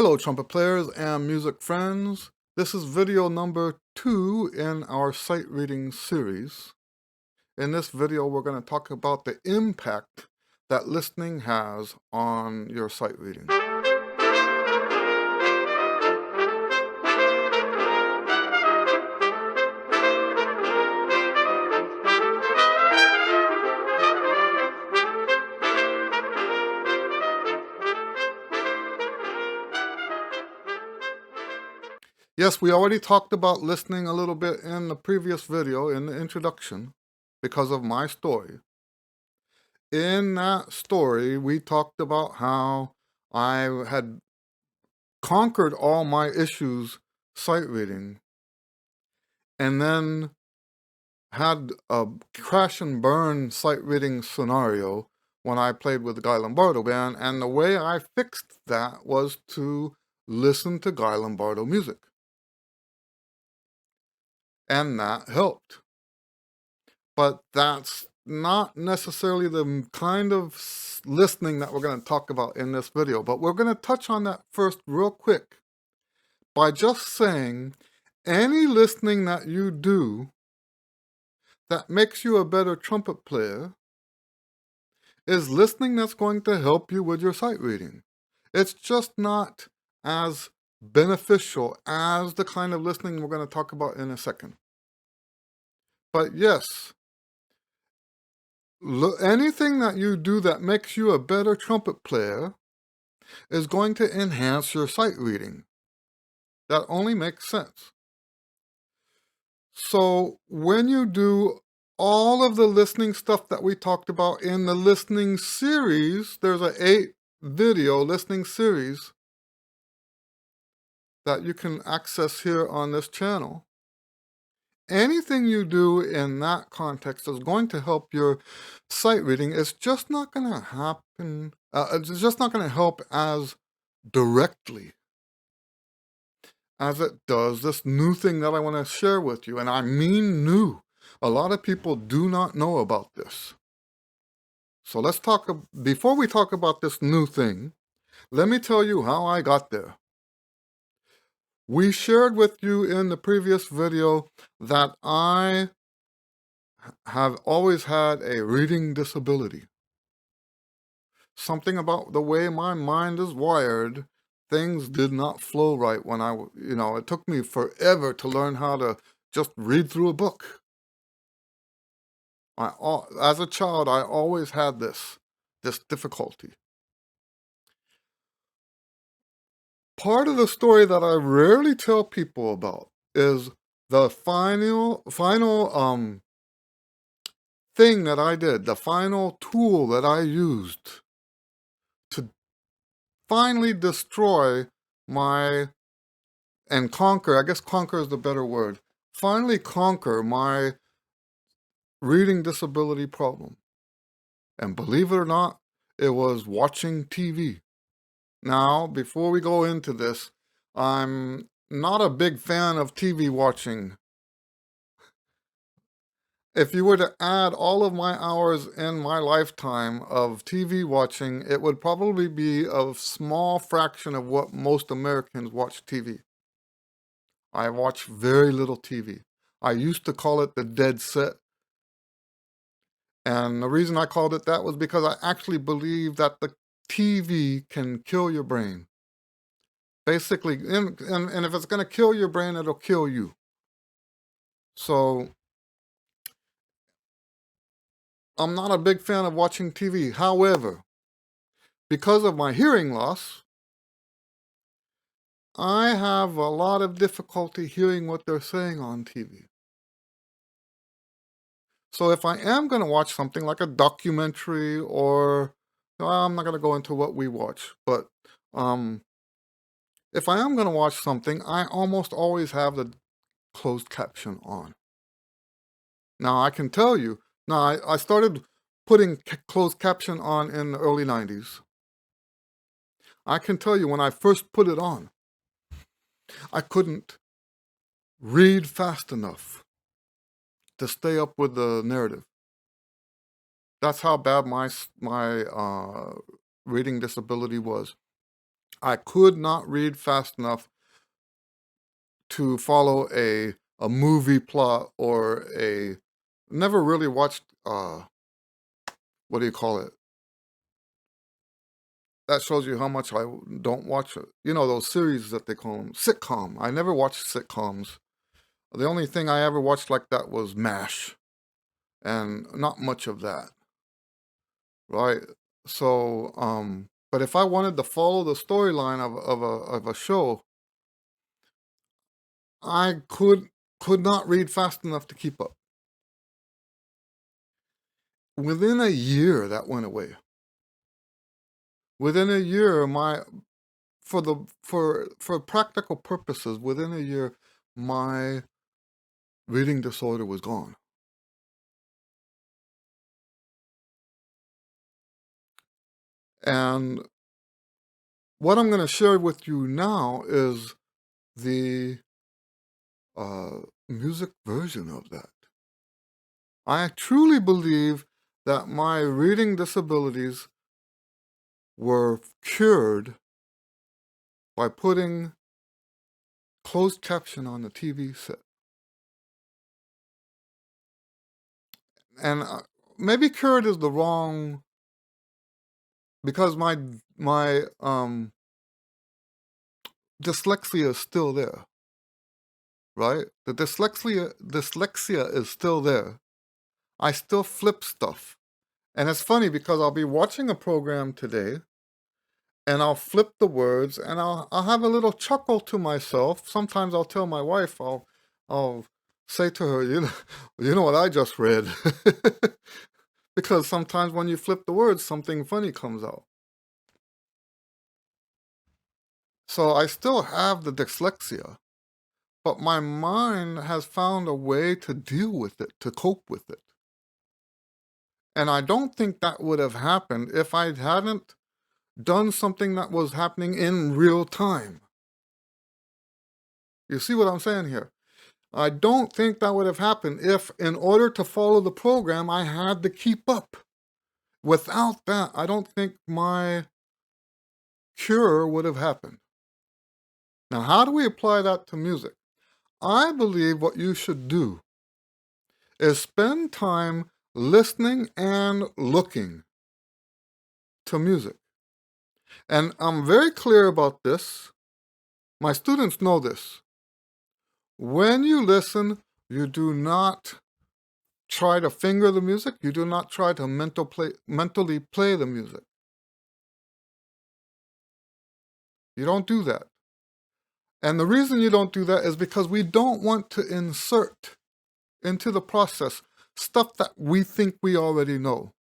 Hello, trumpet players and music friends. This is video number 2 in our sight reading series. In this video, we're going to talk about the impact that listening has on your sight reading. Yes, we already talked about listening a little bit in the previous video in the introduction because of my story. In that story, we talked about how I had conquered all my issues sight reading and then had a crash and burn sight reading scenario when I played with the Guy Lombardo band, and the way I fixed that was to listen to Guy Lombardo music. And that helped. But that's not necessarily the kind of listening that we're going to talk about in this video, but we're going to touch on that first real quick by just saying any listening that you do that makes you a better trumpet player is listening that's going to help you with your sight reading. It's just not as beneficial as the kind of listening we're going to talk about in a second. But yes, anything that you do that makes you a better trumpet player is going to enhance your sight reading. That only makes sense. So when you do all of the listening stuff that we talked about in the listening series, there's an 8-video listening series that you can access here on this channel. Anything you do in that context is going to help your sight reading. It's just not going to happen, it's just not going to help as directly as it does this new thing that I want to share with you. And I mean new. A lot of people do not know about this. So let's talk, before we talk about this new thing, let me tell you how I got there. We shared with you in the previous video that I have always had a reading disability. Something about the way my mind is wired, things did not flow right when it took me forever to learn how to just read through a book. As a child, I always had this difficulty. Part of the story that I rarely tell people about is the final thing that I did, the final tool that I used to finally destroy and conquer, I guess conquer is the better word, finally conquer my reading disability problem. And believe it or not, it was watching TV. Now, before we go into this, I'm not a big fan of TV watching. If you were to add all of my hours in my lifetime of TV watching, it would probably be a small fraction of what most Americans watch TV. I watch very little TV. I used to call it the dead set. And the reason I called it that was because I actually believe that the TV can kill your brain. Basically, and if it's going to kill your brain, it'll kill you. So I'm not a big fan of watching TV. However, because of my hearing loss, I have a lot of difficulty hearing what they're saying on TV. So if I am going to watch something like a documentary or, well, I'm not going to go into what we watch, but if I am going to watch something, I almost always have the closed caption on. Now, I can tell you, I started putting closed caption on in the early 90s. I can tell you when I first put it on, I couldn't read fast enough to stay up with the narrative. That's how bad my reading disability was. I could not read fast enough to follow a movie plot or never really watched, what do you call it? That shows you how much I don't watch it. You know, those series that they call them, sitcom. I never watched sitcoms. The only thing I ever watched like that was MASH, and not much of that, right? So, but if I wanted to follow the storyline of a show, I could not read fast enough to keep up. Within a year, that went away. Within a year, for practical purposes, within a year, my reading disorder was gone. And what I'm going to share with you now is the music version of that. I truly believe that my reading disabilities were cured by putting closed caption on the TV set. And maybe cured is the wrong, because my dyslexia is still there, right? The dyslexia is still there. I still flip stuff. And it's funny because I'll be watching a program today and I'll flip the words and I'll have a little chuckle to myself. Sometimes I'll tell my wife, I'll say to her, you know what I just read? Because sometimes when you flip the words, something funny comes out. So I still have the dyslexia, but my mind has found a way to deal with it, to cope with it. And I don't think that would have happened if I hadn't done something that was happening in real time. You see what I'm saying here? I don't think that would have happened if, in order to follow the program, I had to keep up. Without that, I don't think my cure would have happened. Now, how do we apply that to music? I believe what you should do is spend time listening and looking to music. And I'm very clear about this. My students know this. When you listen, you do not try to finger the music. You do not try to mentally play the music. You don't do that. And the reason you don't do that is because we don't want to insert into the process stuff that we think we already know.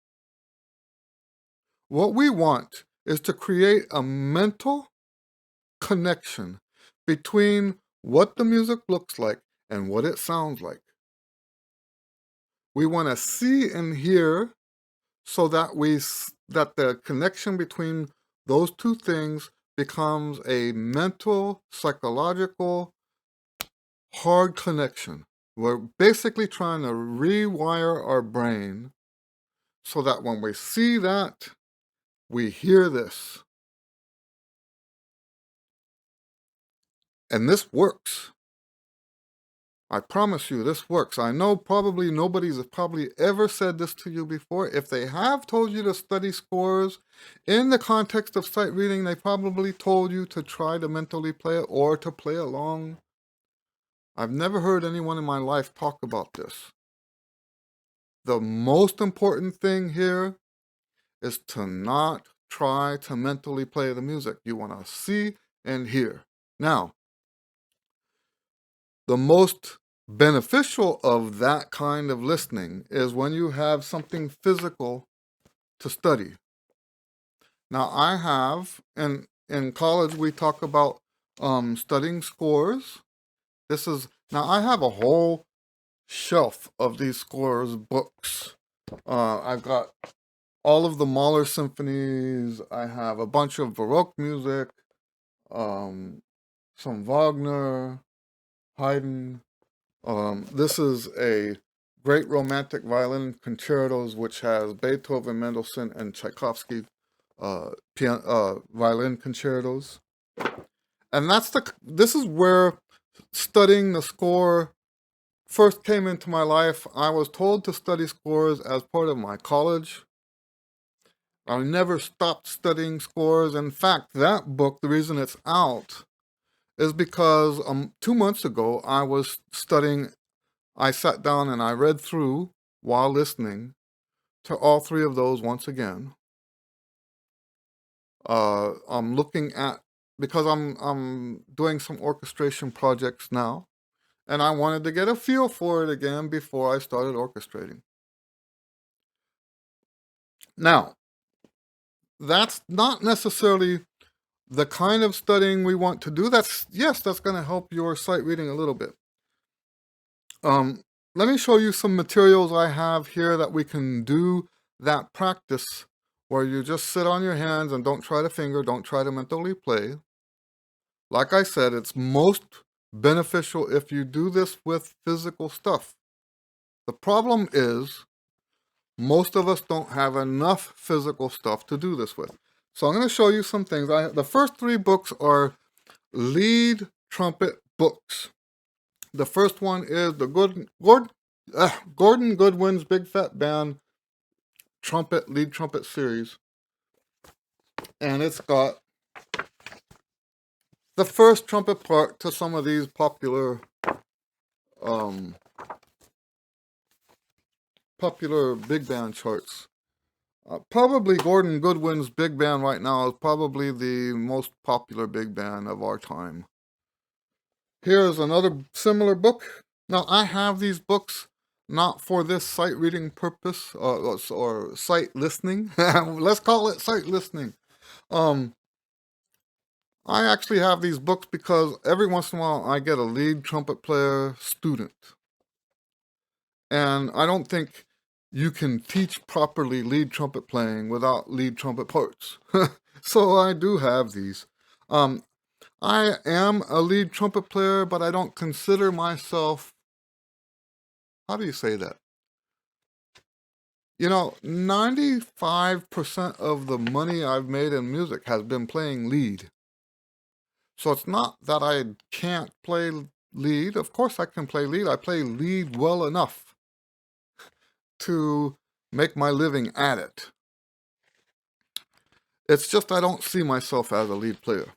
What we want is to create a mental connection between what the music looks like and what it sounds like. We want to see and hear so that the connection between those two things becomes a mental, psychological, hard connection. We're basically trying to rewire our brain so that when we see that, we hear this. And this works. I promise you, this works. I know probably nobody's probably ever said this to you before. If they have told you to study scores in the context of sight reading, they probably told you to try to mentally play it or to play along. I've never heard anyone in my life talk about this. The most important thing here is to not try to mentally play the music. You want to see and hear. Now, the most beneficial of that kind of listening is when you have something physical to study. Now, I have, in college, we talk about studying scores. Now I have a whole shelf of these scores books. I've got all of the Mahler symphonies. I have a bunch of Baroque music, some Wagner, Haydn. This is a great romantic violin concertos, which has Beethoven, Mendelssohn, and Tchaikovsky violin concertos. And this is where studying the score first came into my life. I was told to study scores as part of my college. I never stopped studying scores. In fact, that book, the reason it's out, is because 2 months ago I was studying. I sat down and I read through while listening to all three of those once again. I'm looking at, because I'm doing some orchestration projects now, and I wanted to get a feel for it again before I started orchestrating. Now, that's not necessarily the kind of studying we want to do. Yes, that's going to help your sight reading a little bit. Let me show you some materials I have here that we can do that practice where you just sit on your hands and don't try to finger, don't try to mentally play. Like I said, it's most beneficial if you do this with physical stuff. The problem is most of us don't have enough physical stuff to do this with. So I'm going to show you some things. The first three books are lead trumpet books. The first one is the Gordon Goodwin's Big Phat Band lead trumpet series. And it's got the first trumpet part to some of these popular big band charts. Probably Gordon Goodwin's big band right now is probably the most popular big band of our time. Here's another similar book. Now, I have these books not for this sight reading purpose or sight listening. Let's call it sight listening. I actually have these books because every once in a while I get a lead trumpet player student. And I don't think you can teach properly lead trumpet playing without lead trumpet parts. So I do have these. I am a lead trumpet player, but I don't consider myself, how do you say that? 95% of the money I've made in music has been playing lead. So it's not that I can't play lead. Of course I can play lead. I play lead well enough to make my living at it. It's just I don't see myself as a lead player.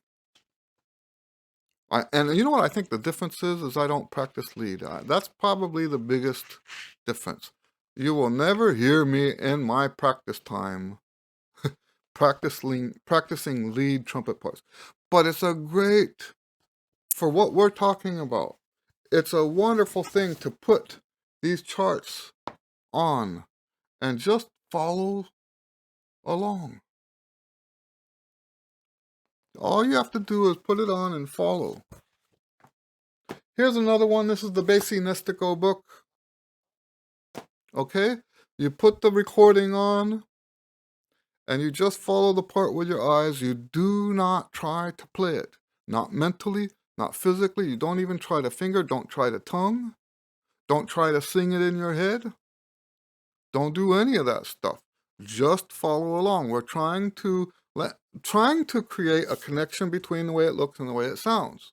And you know what I think the difference is I don't practice lead. That's probably the biggest difference. You will never hear me in my practice time practicing lead trumpet parts. But it's for what we're talking about, it's a wonderful thing to put these charts on and just follow along. All you have to do is put it on and follow. Here's another one. This is the Basie-Nestico book. Okay? You put the recording on and you just follow the part with your eyes. You do not try to play it. Not mentally, not physically. You don't even try to finger. Don't try to tongue. Don't try to sing it in your head. Don't do any of that stuff. Just follow along. We're trying to create a connection between the way it looks and the way it sounds.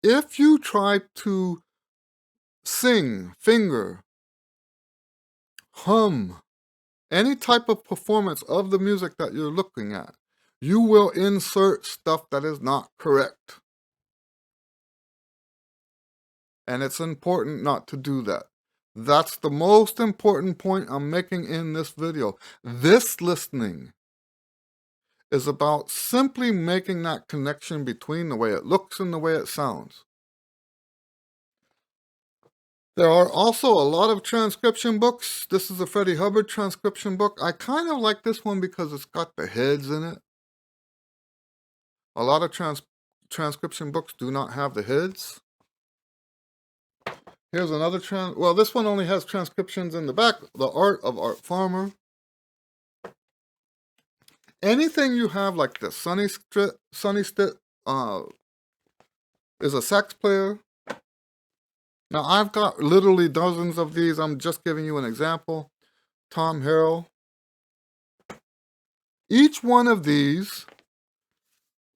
If you try to sing, finger, hum, any type of performance of the music that you're looking at, you will insert stuff that is not correct. And it's important not to do that. That's the most important point I'm making in this video. This listening is about simply making that connection between the way it looks and the way it sounds. There are also a lot of transcription books. This is a Freddie Hubbard transcription book. I kind of like this one because it's got the heads in it. A lot of transcription books do not have the heads. Here's another well, this one only has transcriptions in the back. The Art of Art Farmer. Anything you have like the Sonny Stitt is a sax player. Now, I've got literally dozens of these. I'm just giving you an example. Tom Harrell. Each one of these,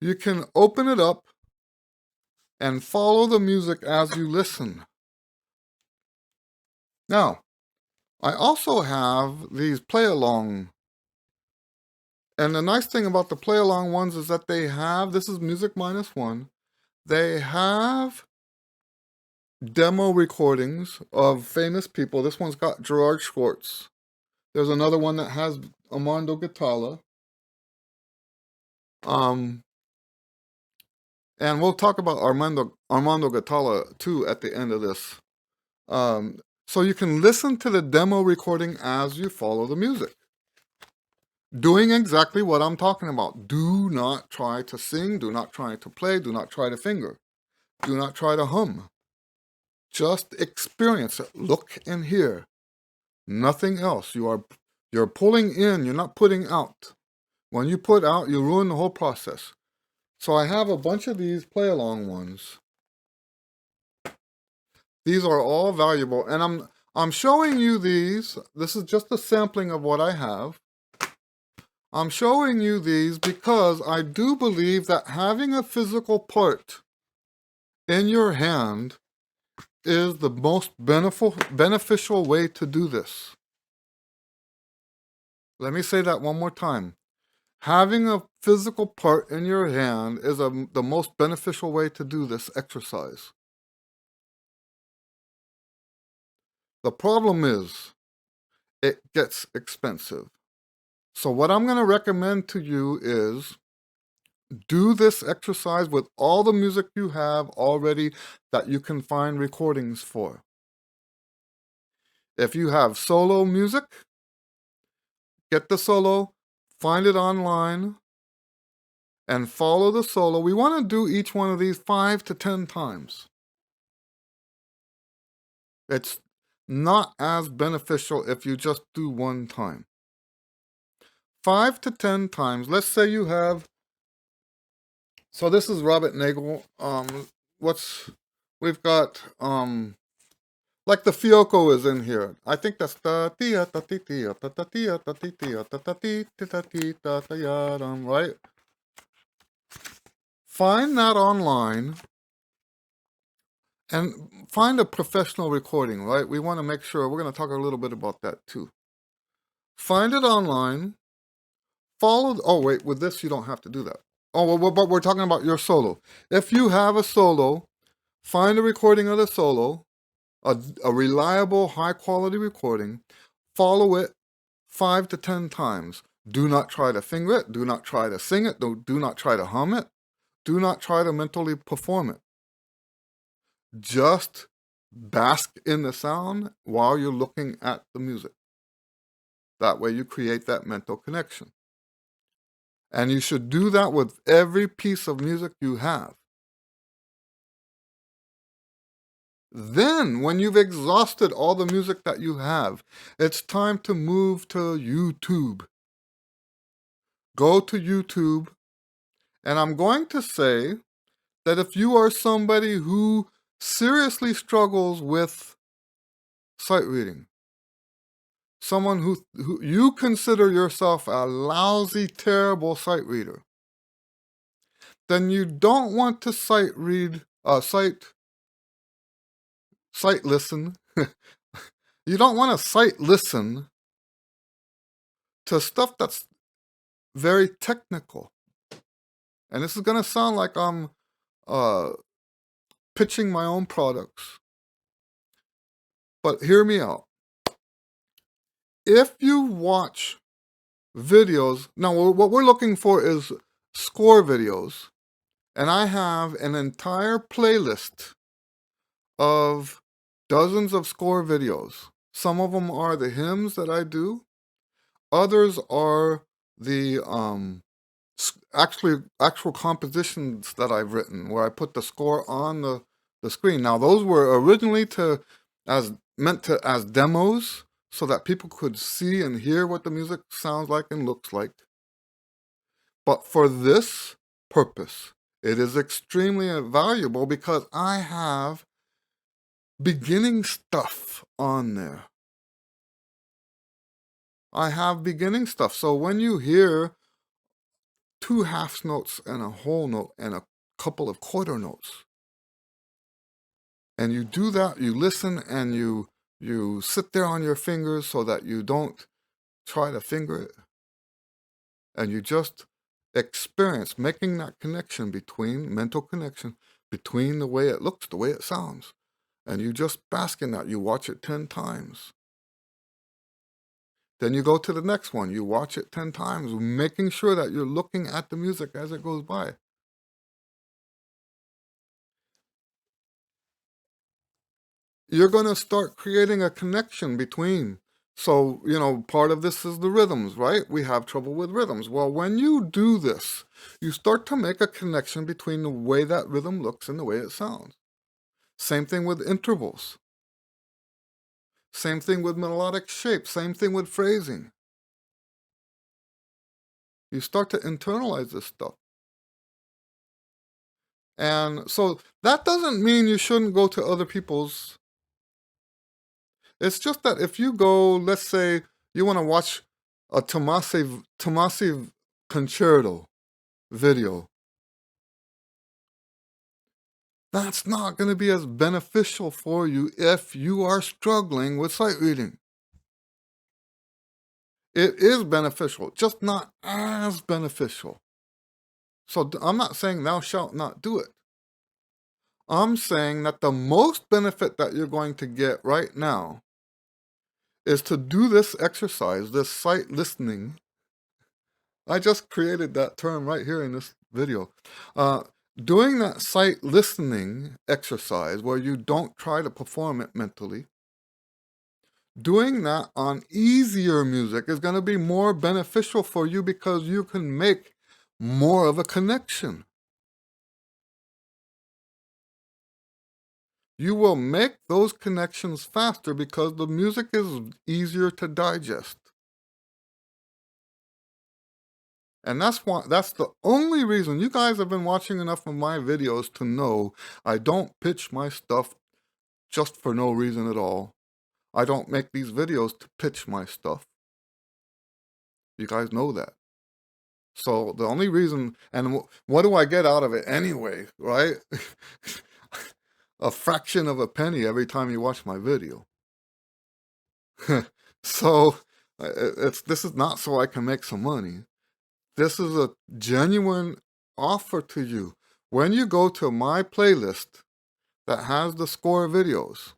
you can open it up and follow the music as you listen. Now, I also have these play-along. And the nice thing about the play-along ones is that they have, this is music -1, they have demo recordings of famous people. This one's got Gerard Schwarz. There's another one that has Armando Ghitalla. And we'll talk about Armando Ghitalla too at the end of this. So you can listen to the demo recording as you follow the music. Doing exactly what I'm talking about. Do not try to sing, do not try to play, do not try to finger. Do not try to hum. Just experience it. Look and hear. Nothing else. You're pulling in, you're not putting out. When you put out, you ruin the whole process. So I have a bunch of these play-along ones. These are all valuable, and I'm showing you these. This is just a sampling of what I have. I'm showing you these because I do believe that having a physical part in your hand is the most beneficial way to do this. Let me say that one more time. Having a physical part in your hand is the most beneficial way to do this exercise. The problem is, it gets expensive. So what I'm going to recommend to you is do this exercise with all the music you have already that you can find recordings for. If you have solo music, get the solo, find it online, and follow the solo. We want to do each one of these 5 to 10 times. It's not as beneficial if you just do one time. 5 to 10 times. Let's say you have, so this is Robert Nagel. We've got, like the Fiocco is in here. I think that's right? Find that online and find a professional recording, right? We want to make sure, we're going to talk a little bit about that too. Find it online. Oh wait, with this you don't have to do that. Oh, well, but we're talking about your solo. If you have a solo, find a recording of the solo, a reliable, high-quality recording, follow it 5 to 10 times. Do not try to finger it. Do not try to sing it. Do not try to hum it. Do not try to mentally perform it. Just bask in the sound while you're looking at the music. That way you create that mental connection. And you should do that with every piece of music you have. Then, when you've exhausted all the music that you have, it's time to move to YouTube. Go to YouTube, and I'm going to say that if you are somebody who seriously struggles with sight reading, someone who you consider yourself a lousy, terrible sight reader, then you don't want to sight listen. You don't want to sight listen to stuff that's very technical. And this is going to sound like I'm pitching my own products. But hear me out. If you watch videos, now what we're looking for is score videos. And I have an entire playlist of dozens of score videos. Some of them are the hymns that I do. Others are the actual compositions that I've written, where I put the score on the screen. Now, those were originally meant as demos, so that people could see and hear what the music sounds like and looks like. But for this purpose, it is extremely valuable because I have beginning stuff on there. I have beginning stuff. So when you hear 2 half notes and a whole note and a couple of quarter notes. And you do that, you listen, and you sit there on your fingers so that you don't try to finger it. And you just experience making that connection between, mental connection, between the way it looks, the way it sounds. And you just bask in that. You watch it 10 times. Then you go to the next one. You watch it 10 times, making sure that you're looking at the music as it goes by. You're going to start creating a connection between. So, part of this is the rhythms, right? We have trouble with rhythms. Well, when you do this, you start to make a connection between the way that rhythm looks and the way it sounds. Same thing with intervals. Same thing with melodic shape. Same thing with phrasing. You start to internalize this stuff. And so that doesn't mean you shouldn't go to other people's. It's just that if you go, let's say you want to watch a Tomasi concerto video, that's not going to be as beneficial for you if you are struggling with sight reading. It is beneficial, just not as beneficial. So I'm not saying thou shalt not do it. I'm saying that the most benefit that you're going to get right now is to do this exercise, this sight listening. I just created that term right here in this video. Doing that sight listening exercise where you don't try to perform it mentally, doing that on easier music is going to be more beneficial for you because you can make more of a connection. You will make those connections faster because the music is easier to digest. And that's the only reason. You guys have been watching enough of my videos to know I don't pitch my stuff just for no reason at all. I don't make these videos to pitch my stuff. You guys know that. So the only reason, and what do I get out of it anyway, right? A fraction of a penny every time you watch my video. So this is not so I can make some money. This is a genuine offer to you. When you go to my playlist that has the score videos,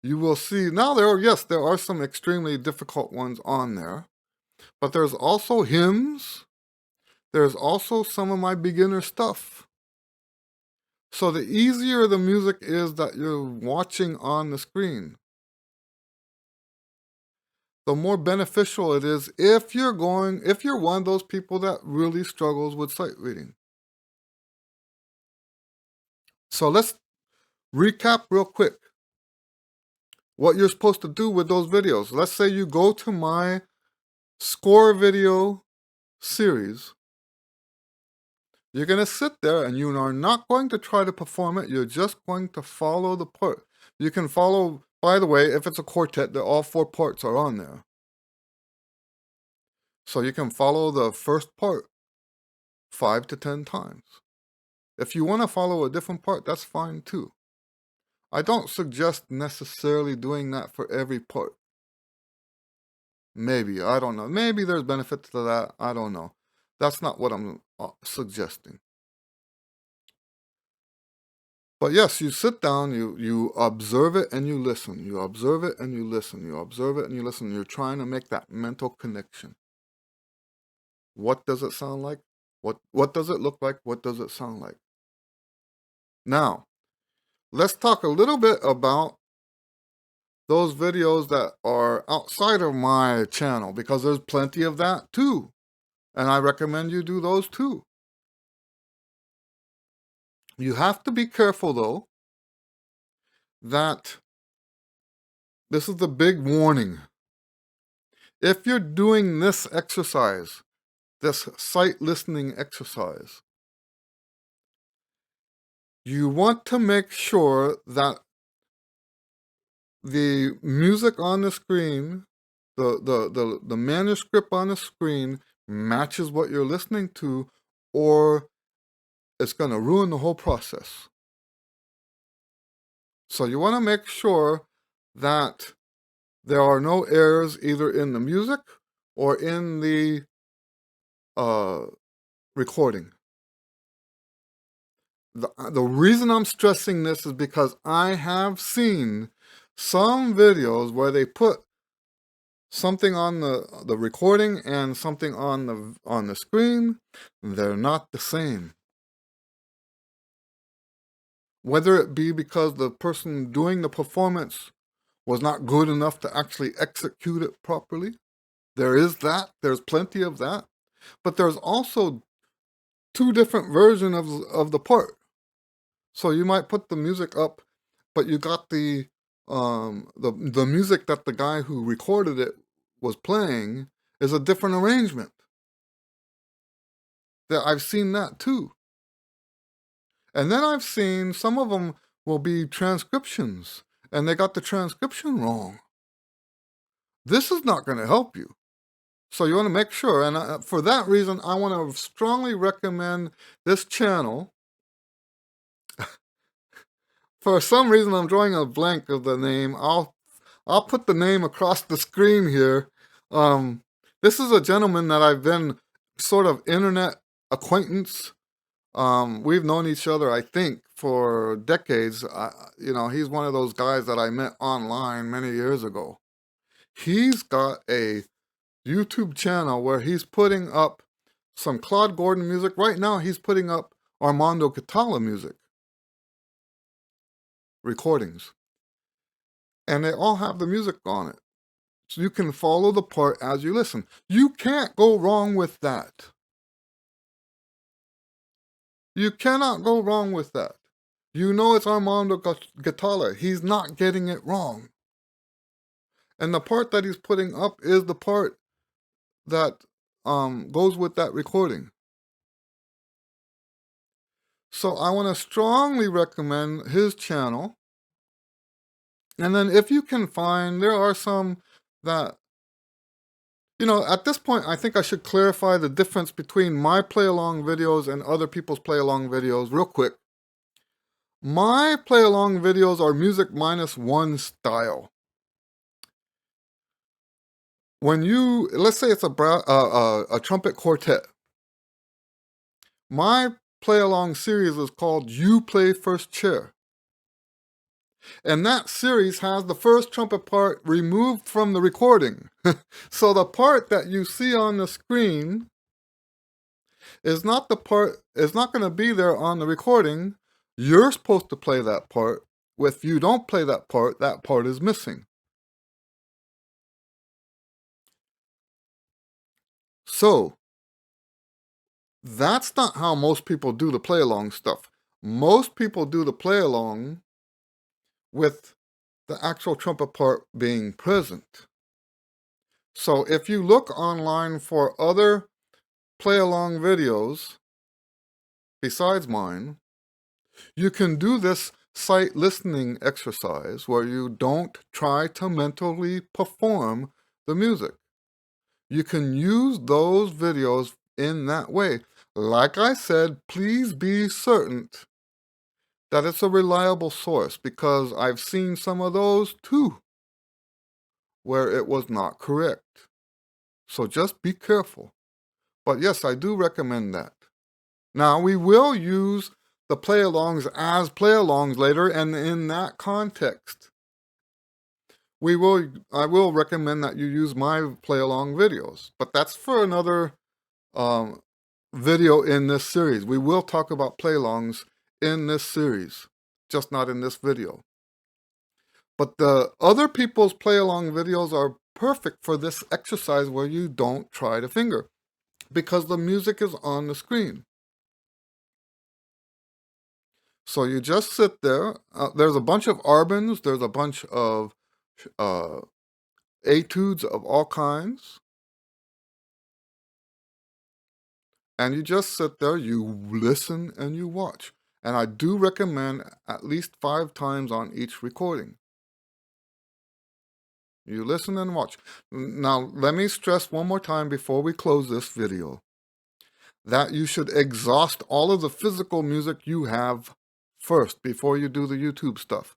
you will see, now there are some extremely difficult ones on there, but there's also hymns, there's also some of my beginner stuff. So the easier the music is that you're watching on the screen, the more beneficial it is if you're one of those people that really struggles with sight reading. So let's recap real quick what you're supposed to do with those videos. Let's say you go to my score video series. You're going to sit there and you are not going to try to perform it. You're just going to follow the part. You can follow, by the way, if it's a quartet, all 4 parts are on there. So you can follow the first part 5 to 10 times. If you want to follow a different part, that's fine too. I don't suggest necessarily doing that for every part. Maybe, I don't know. Maybe there's benefit to that. I don't know. That's not what I'm suggesting. But yes, you sit down, you observe it and you listen. You observe it and you listen. You observe it and you listen. You're trying to make that mental connection. What does it sound like? What does it look like? What does it sound like? Now, let's talk a little bit about those videos that are outside of my channel, because there's plenty of that too. And I recommend you do those too. You have to be careful though, that this is the big warning. If you're doing this exercise, this sight listening exercise, you want to make sure that the music on the screen, the manuscript on the screen matches what you're listening to, or it's going to ruin the whole process. So you want to make sure that there are no errors either in the music or in the recording. The reason I'm stressing this is because I have seen some videos where they put something on the recording and something on the screen. They're not the same. Whether it be because the person doing the performance was not good enough to actually execute it properly. There is that. There's plenty of that. But there's also two different versions of the part. So you might put the music up, but you got the music that the guy who recorded it was playing is a different arrangement. I've seen that too. And then I've seen some of them will be transcriptions, and they got the transcription wrong. This is not going to help you. So you want to make sure, and for that reason, I want to strongly recommend this channel. For some reason, I'm drawing a blank of the name. I'll put the name across the screen here. This is a gentleman that I've been sort of internet acquaintance. We've known each other, I think, for decades. He's one of those guys that I met online many years ago. He's got a YouTube channel where he's putting up some Claude Gordon music. Right now, he's putting up Armando Ghitalla music recordings. And they all have the music on it. So you can follow the part as you listen. You can't go wrong with that. You cannot go wrong with that. You know it's Armando Ghitalla. He's not getting it wrong. And the part that he's putting up is the part that goes with that recording. So I want to strongly recommend his channel. And then if you can find, there are some that, at this point, I think I should clarify the difference between my play-along videos and other people's play-along videos real quick. My play-along videos are music -1 style. When let's say it's a trumpet quartet. My play-along series is called You Play First Chair. And that series has the first trumpet part removed from the recording. So the part that you see on the screen is not going to be there on the recording. You're supposed to play that part. If you don't play that part is missing. So that's not how most people do the play-along stuff. Most people do the play-along with the actual trumpet part being present. So if you look online for other play-along videos besides mine, you can do this sight listening exercise where you don't try to mentally perform the music. You can use those videos in that way. Like I said, please be certain that it's a reliable source, because I've seen some of those too where it was not correct. So just be careful. But yes, I do recommend that. Now, we will use the play-alongs as play-alongs later, and in that context, I will recommend that you use my play-along videos. But that's for another video in this series. We will talk about play-alongs in this series, just not in this video. But the other people's play-along videos are perfect for this exercise where you don't try to finger, because the music is on the screen. So you just sit there. There's a bunch of arbans. There's a bunch of etudes of all kinds. And you just sit there, you listen, and you watch. And I do recommend at least 5 times on each recording. You listen and watch. Now, let me stress one more time before we close this video that you should exhaust all of the physical music you have first before you do the YouTube stuff.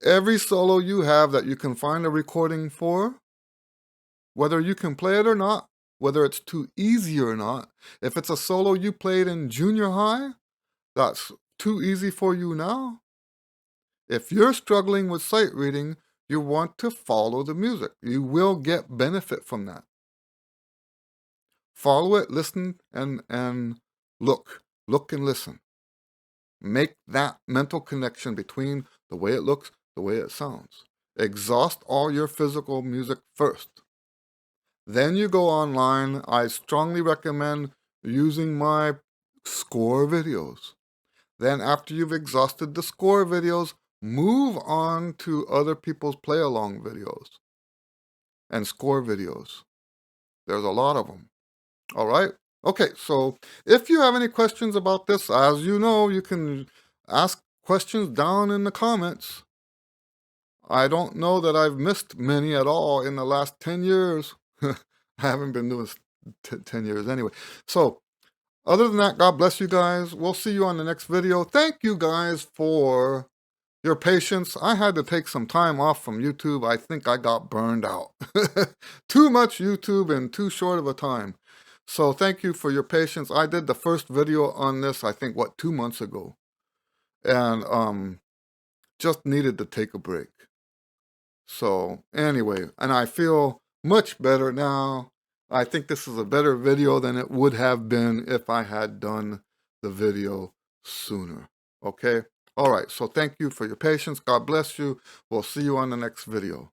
Every solo you have that you can find a recording for, whether you can play it or not, whether it's too easy or not, if it's a solo you played in junior high, that's too easy for you now. If you're struggling with sight reading, you want to follow the music. You will get benefit from that. Follow it, listen, and look. Look and listen. Make that mental connection between the way it looks, the way it sounds. Exhaust all your physical music first. Then you go online. I strongly recommend using my score videos. Then after you've exhausted the score videos, move on to other people's play-along videos and score videos. There's a lot of them. All right? Okay, so if you have any questions about this, as you know, you can ask questions down in the comments. I don't know that I've missed many at all in the last 10 years. I haven't been doing this 10 years anyway. So, other than that, God bless you guys. We'll see you on the next video. Thank you guys for your patience. I had to take some time off from YouTube. I think I got burned out. Too much YouTube in too short of a time. So thank you for your patience. I did the first video on this, I think, 2 months ago. And just needed to take a break. So anyway, and I feel much better now. I think this is a better video than it would have been if I had done the video sooner. Okay? All right, so thank you for your patience. God bless you. We'll see you on the next video.